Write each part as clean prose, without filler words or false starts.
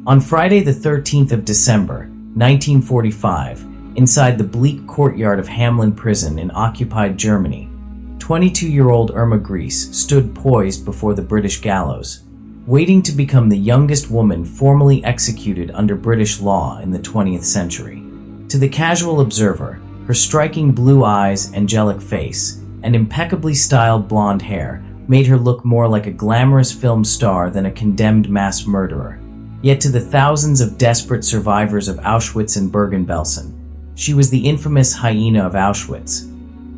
On Friday the 13th of December, 1945, inside the bleak courtyard of Hamlin Prison in occupied Germany, 22-year-old Irma Grese stood poised before the British gallows, waiting to become the youngest woman formally executed under British law in the 20th century. To the casual observer, her striking blue eyes, angelic face, and impeccably styled blonde hair made her look more like a glamorous film star than a condemned mass murderer. Yet to the thousands of desperate survivors of Auschwitz and Bergen-Belsen, she was the infamous Hyena of Auschwitz,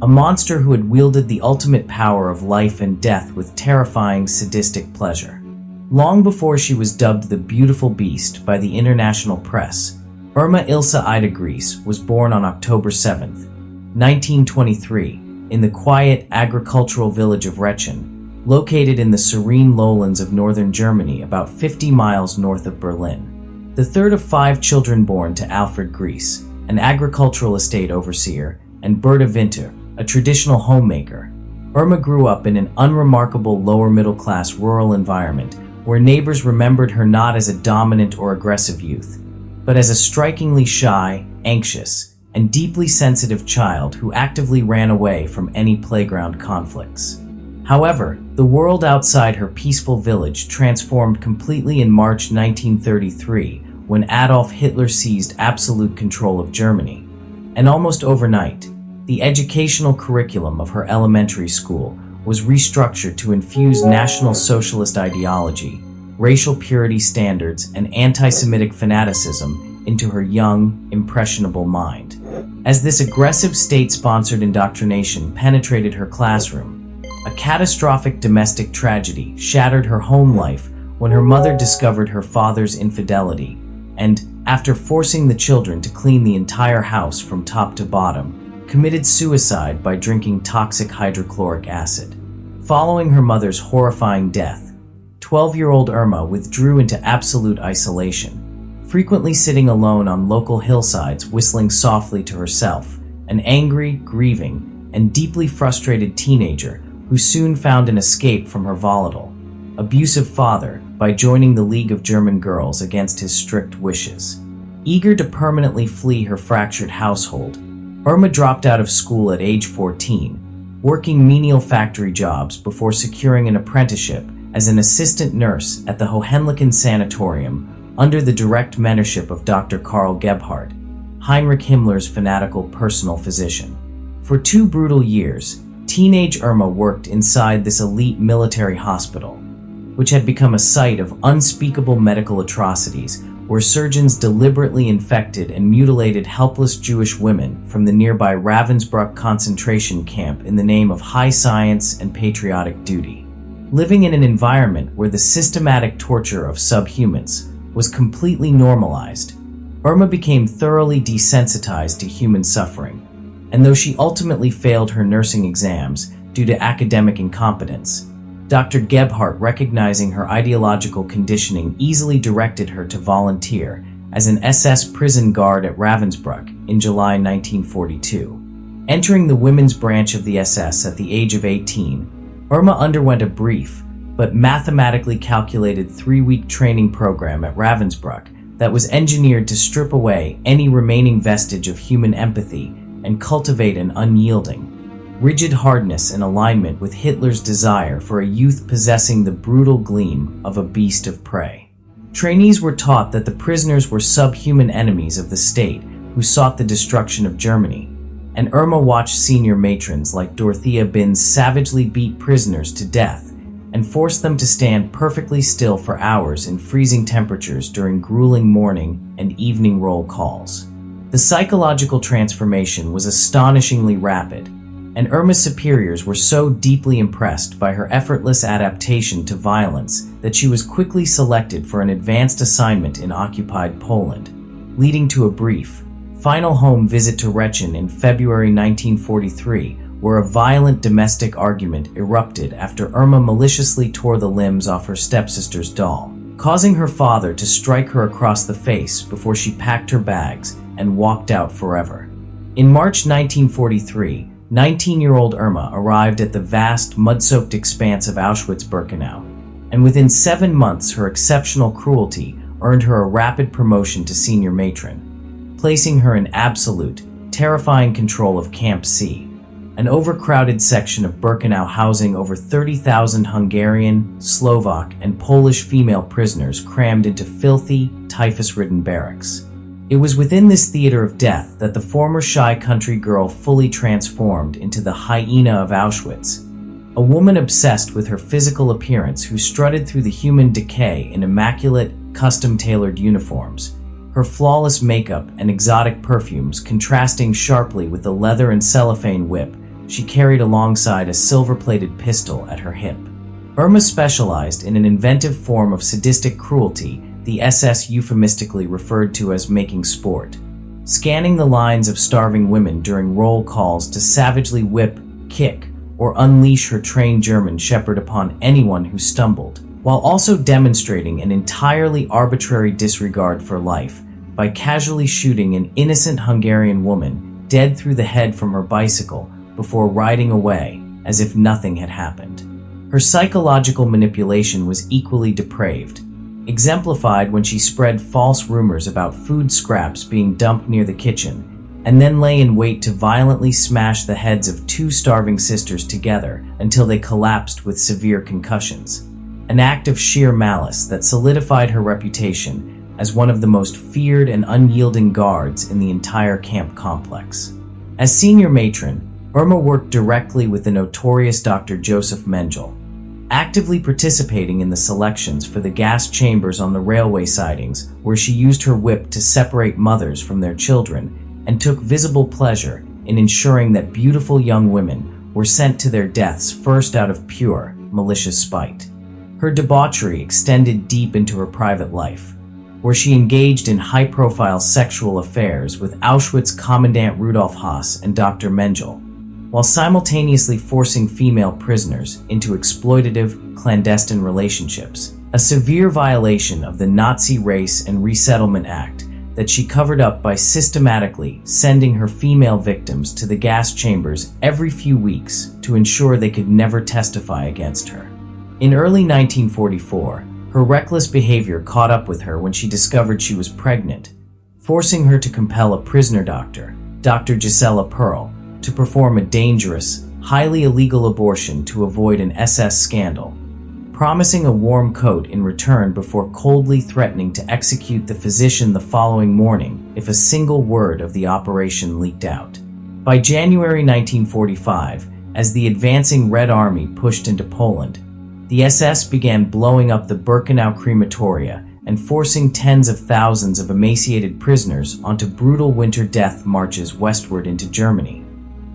a monster who had wielded the ultimate power of life and death with terrifying, sadistic pleasure. Long before she was dubbed the Beautiful Beast by the international press, Irma Ilse Ida Grese was born on October 7, 1923, in the quiet agricultural village of Rechen, located in the serene lowlands of northern Germany about 50 miles north of Berlin. The third of 5 children born to Alfred Grese, an agricultural estate overseer, and Berta Winter, a traditional homemaker, Irma grew up in an unremarkable lower-middle-class rural environment where neighbors remembered her not as a dominant or aggressive youth, but as a strikingly shy, anxious, and deeply sensitive child who actively ran away from any playground conflicts. However, the world outside her peaceful village transformed completely in March 1933 when Adolf Hitler seized absolute control of Germany. And almost overnight, the educational curriculum of her elementary school was restructured to infuse National Socialist ideology, racial purity standards, and anti-Semitic fanaticism into her young, impressionable mind. As this aggressive state-sponsored indoctrination penetrated her classroom, a catastrophic domestic tragedy shattered her home life when her mother discovered her father's infidelity and, after forcing the children to clean the entire house from top to bottom, committed suicide by drinking toxic hydrochloric acid. Following her mother's horrifying death, 12-year-old Irma withdrew into absolute isolation, frequently sitting alone on local hillsides whistling softly to herself, an angry, grieving, and deeply frustrated teenager who soon found an escape from her volatile, abusive father by joining the League of German Girls against his strict wishes. Eager to permanently flee her fractured household, Irma dropped out of school at age 14, working menial factory jobs before securing an apprenticeship as an assistant nurse at the Hohenlichen Sanatorium under the direct mentorship of Dr. Karl Gebhardt, Heinrich Himmler's fanatical personal physician. For 2 brutal years, teenage Irma worked inside this elite military hospital, which had become a site of unspeakable medical atrocities where surgeons deliberately infected and mutilated helpless Jewish women from the nearby Ravensbrück concentration camp in the name of high science and patriotic duty. Living in an environment where the systematic torture of subhumans was completely normalized, Irma became thoroughly desensitized to human suffering, and though she ultimately failed her nursing exams due to academic incompetence, Dr. Gebhardt, recognizing her ideological conditioning, easily directed her to volunteer as an SS prison guard at Ravensbrück in July 1942. Entering the women's branch of the SS at the age of 18, Irma underwent a brief but mathematically calculated 3-week training program at Ravensbrück that was engineered to strip away any remaining vestige of human empathy and cultivate an unyielding, rigid hardness in alignment with Hitler's desire for a youth possessing the brutal gleam of a beast of prey. Trainees were taught that the prisoners were subhuman enemies of the state who sought the destruction of Germany, and Irma watched senior matrons like Dorothea Binz savagely beat prisoners to death and force them to stand perfectly still for hours in freezing temperatures during grueling morning and evening roll calls. The psychological transformation was astonishingly rapid, and Irma's superiors were so deeply impressed by her effortless adaptation to violence that she was quickly selected for an advanced assignment in occupied Poland, leading to a brief, final home visit to Rechen in February 1943, where a violent domestic argument erupted after Irma maliciously tore the limbs off her stepsister's doll, causing her father to strike her across the face before she packed her bags and walked out forever. In March 1943, 19-year-old Irma arrived at the vast, mud-soaked expanse of Auschwitz-Birkenau, and within 7 months her exceptional cruelty earned her a rapid promotion to senior matron, placing her in absolute, terrifying control of Camp C, an overcrowded section of Birkenau housing over 30,000 Hungarian, Slovak, and Polish female prisoners crammed into filthy, typhus-ridden barracks. It was within this theater of death that the former shy country girl fully transformed into the Hyena of Auschwitz, a woman obsessed with her physical appearance who strutted through the human decay in immaculate, custom-tailored uniforms, her flawless makeup and exotic perfumes contrasting sharply with the leather and cellophane whip she carried alongside a silver-plated pistol at her hip. Irma specialized in an inventive form of sadistic cruelty the SS euphemistically referred to as making sport, scanning the lines of starving women during roll calls to savagely whip, kick, or unleash her trained German shepherd upon anyone who stumbled, while also demonstrating an entirely arbitrary disregard for life by casually shooting an innocent Hungarian woman dead through the head from her bicycle before riding away as if nothing had happened. Her psychological manipulation was equally depraved, exemplified when she spread false rumors about food scraps being dumped near the kitchen, and then lay in wait to violently smash the heads of two starving sisters together until they collapsed with severe concussions, an act of sheer malice that solidified her reputation as one of the most feared and unyielding guards in the entire camp complex. As senior matron, Irma worked directly with the notorious Dr. Joseph Mengele, actively participating in the selections for the gas chambers on the railway sidings where she used her whip to separate mothers from their children and took visible pleasure in ensuring that beautiful young women were sent to their deaths first out of pure, malicious spite. Her debauchery extended deep into her private life, where she engaged in high-profile sexual affairs with Auschwitz Commandant Rudolf Haas and Dr. Mengele, while simultaneously forcing female prisoners into exploitative, clandestine relationships, a severe violation of the Nazi Race and Resettlement Act that she covered up by systematically sending her female victims to the gas chambers every few weeks to ensure they could never testify against her. In early 1944, her reckless behavior caught up with her when she discovered she was pregnant, forcing her to compel a prisoner doctor, Dr. Gisela Perl, to perform a dangerous, highly illegal abortion to avoid an SS scandal, promising a warm coat in return before coldly threatening to execute the physician the following morning if a single word of the operation leaked out. By January 1945, as the advancing Red Army pushed into Poland, the SS began blowing up the Birkenau crematoria and forcing tens of thousands of emaciated prisoners onto brutal winter death marches westward into Germany,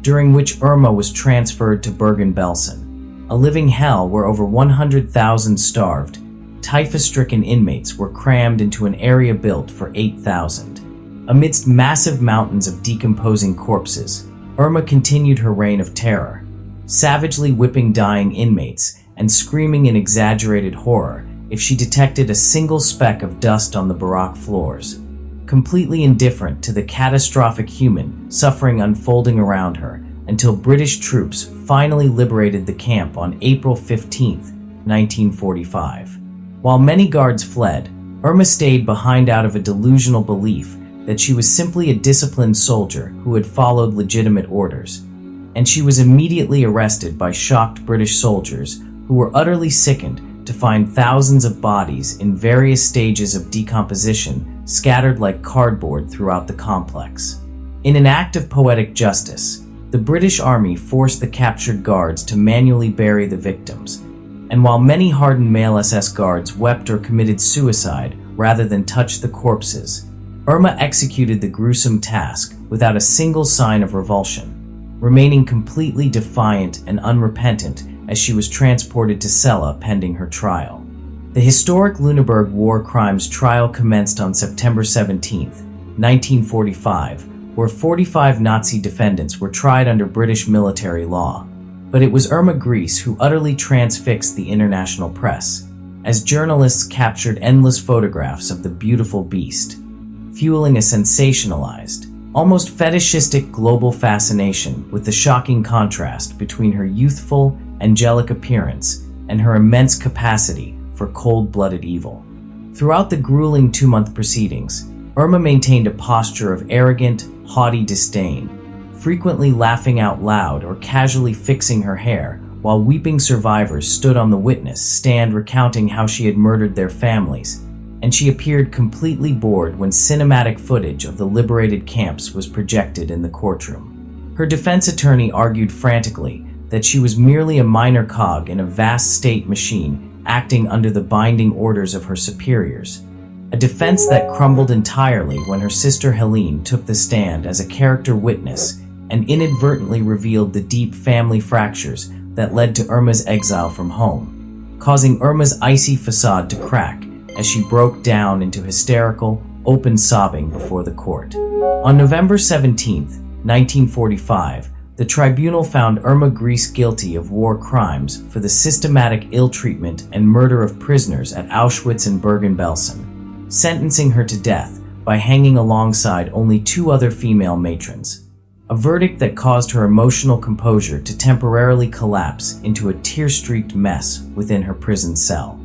during which Irma was transferred to Bergen-Belsen, a living hell where over 100,000 starved, typhus-stricken inmates were crammed into an area built for 8,000. Amidst massive mountains of decomposing corpses, Irma continued her reign of terror, savagely whipping dying inmates and screaming in exaggerated horror if she detected a single speck of dust on the barack floors, completely indifferent to the catastrophic human suffering unfolding around her until British troops finally liberated the camp on April 15, 1945. While many guards fled, Irma stayed behind out of a delusional belief that she was simply a disciplined soldier who had followed legitimate orders, and she was immediately arrested by shocked British soldiers who were utterly sickened to find thousands of bodies in various stages of decomposition scattered like cardboard throughout the complex. In an act of poetic justice, the British Army forced the captured guards to manually bury the victims, and while many hardened male SS guards wept or committed suicide rather than touch the corpses, Irma executed the gruesome task without a single sign of revulsion, remaining completely defiant and unrepentant as she was transported to Celle pending her trial. The historic Lüneburg war crimes trial commenced on September 17, 1945, where 45 Nazi defendants were tried under British military law. But it was Irma Grese who utterly transfixed the international press, as journalists captured endless photographs of the beautiful beast, fueling a sensationalized, almost fetishistic global fascination with the shocking contrast between her youthful, angelic appearance and her immense capacity for cold-blooded evil. Throughout the grueling 2-month proceedings, Irma maintained a posture of arrogant, haughty disdain, frequently laughing out loud or casually fixing her hair, while weeping survivors stood on the witness stand recounting how she had murdered their families, and she appeared completely bored when cinematic footage of the liberated camps was projected in the courtroom. Her defense attorney argued frantically that she was merely a minor cog in a vast state machine acting under the binding orders of her superiors, a defense that crumbled entirely when her sister Helene took the stand as a character witness and inadvertently revealed the deep family fractures that led to Irma's exile from home, causing Irma's icy facade to crack as she broke down into hysterical, open sobbing before the court. On November 17, 1945, the tribunal found Irma Grese guilty of war crimes for the systematic ill-treatment and murder of prisoners at Auschwitz and Bergen-Belsen, sentencing her to death by hanging alongside only 2 other female matrons, a verdict that caused her emotional composure to temporarily collapse into a tear-streaked mess within her prison cell.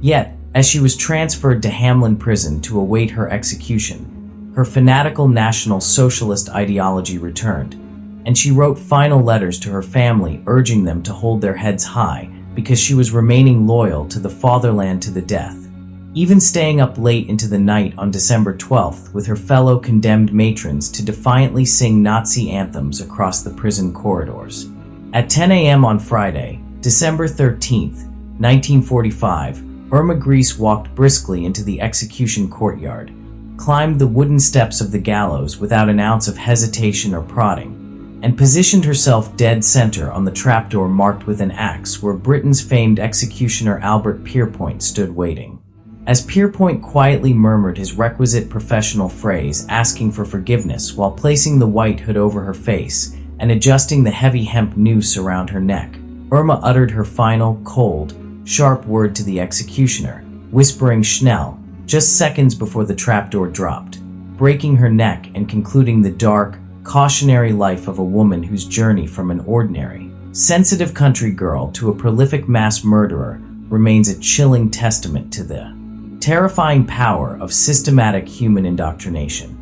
Yet, as she was transferred to Hamlin Prison to await her execution, her fanatical National Socialist ideology returned, and she wrote final letters to her family urging them to hold their heads high because she was remaining loyal to the fatherland to the death, even staying up late into the night on December 12th with her fellow condemned matrons to defiantly sing Nazi anthems across the prison corridors. At 10 a.m. on Friday, December 13th, 1945, Irma Grese walked briskly into the execution courtyard, climbed the wooden steps of the gallows without an ounce of hesitation or prodding, and positioned herself dead center on the trapdoor marked with an axe where Britain's famed executioner Albert Pierpoint stood waiting. As Pierpoint quietly murmured his requisite professional phrase asking for forgiveness while placing the white hood over her face and adjusting the heavy hemp noose around her neck, Irma uttered her final, cold, sharp word to the executioner, whispering Schnell, just seconds before the trapdoor dropped, breaking her neck and concluding the dark, cautionary life of a woman whose journey from an ordinary, sensitive country girl to a prolific mass murderer remains a chilling testament to the terrifying power of systematic human indoctrination.